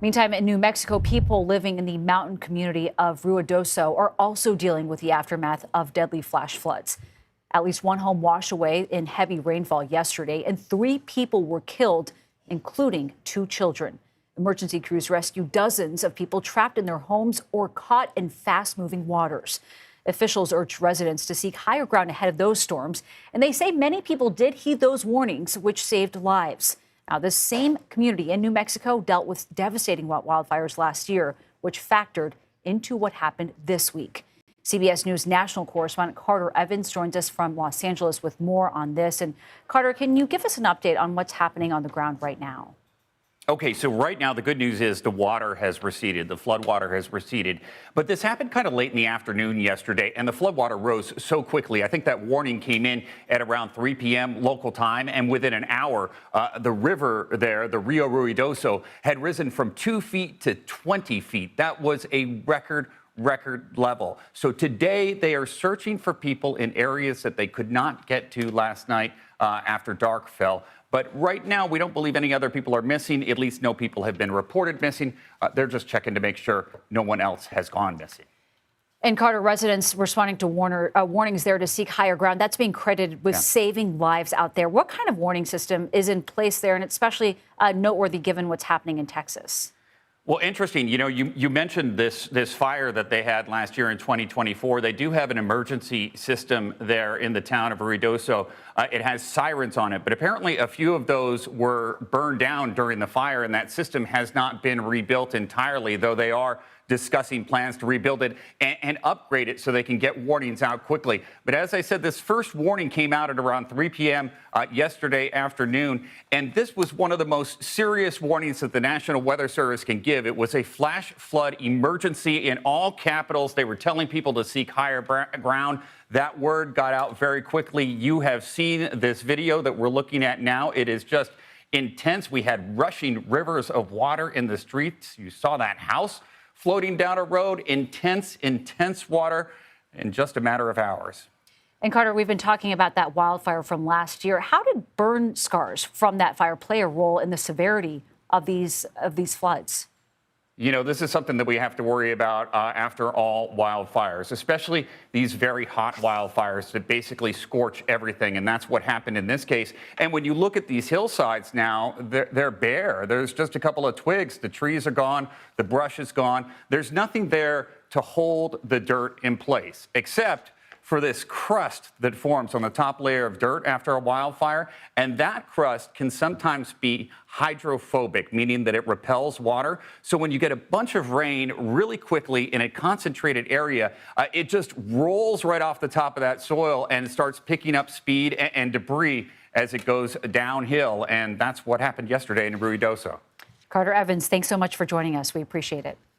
Meantime, in New Mexico, people living in the mountain community of Ruidoso are also dealing with the aftermath of deadly flash floods. At least one home washed away in heavy rainfall yesterday, and 3 people were killed, including 2 children. Emergency crews rescued dozens of people trapped in their homes or caught in fast-moving waters. Officials urged residents to seek higher ground ahead of those storms, and they say many people did heed those warnings, which saved lives. Now, this same community in New Mexico dealt with devastating wildfires last year, which factored into what happened this week. CBS News national correspondent Carter Evans joins us from Los Angeles with more on this. And Carter, can you give us an update on what's happening on the ground right now? Okay, so right now the good news is the water has receded, the floodwater has receded. But this happened kind of late in the afternoon yesterday, and the floodwater rose so quickly. I think that warning came in at around 3 p.m. local time, and within an hour, the river there, the Rio Ruidoso, had risen from 2 feet to 20 feet. That was a record level. So today they are searching for people in areas that they could not get to last night after dark fell. But right now, we don't believe any other people are missing. At least no people have been reported missing. They're just checking to make sure no one else has gone missing. And Carter, residents responding to warnings there to seek higher ground. That's being credited with saving lives out there. What kind of warning system is in place there, and especially noteworthy given what's happening in Texas? Well, interesting. You know, you mentioned this fire that they had last year in 2024. They do have an emergency system there in the town of Ruidoso. It has sirens on it, but apparently a few of those were burned down during the fire, and that system has not been rebuilt entirely, though they are discussing plans to rebuild it and upgrade it so they can get warnings out quickly. But as I said, this first warning came out at around 3 p.m. Yesterday afternoon, and this was one of the most serious warnings that the National Weather Service can give. It was a flash flood emergency in all capitals. They were telling people to seek higher ground. That word got out very quickly. You have seen this video that we're looking at now. It is just intense. We had rushing rivers of water in the streets. You saw that house floating down a road, intense water in just a matter of hours. And Carter, we've been talking about that wildfire from last year. How did burn scars from that fire play a role in the severity of these floods? You know, this is something that we have to worry about after all wildfires, especially these very hot wildfires that basically scorch everything. And that's what happened in this case. And when you look at these hillsides now, they're bare. There's just a couple of twigs. The trees are gone. The brush is gone. There's nothing there to hold the dirt in place, except for this crust that forms on the top layer of dirt after a wildfire. And that crust can sometimes be hydrophobic, meaning that it repels water. So when you get a bunch of rain really quickly in a concentrated area, it just rolls right off the top of that soil and starts picking up speed and debris as it goes downhill. And that's what happened yesterday in Ruidoso. Carter Evans, thanks so much for joining us. We appreciate it.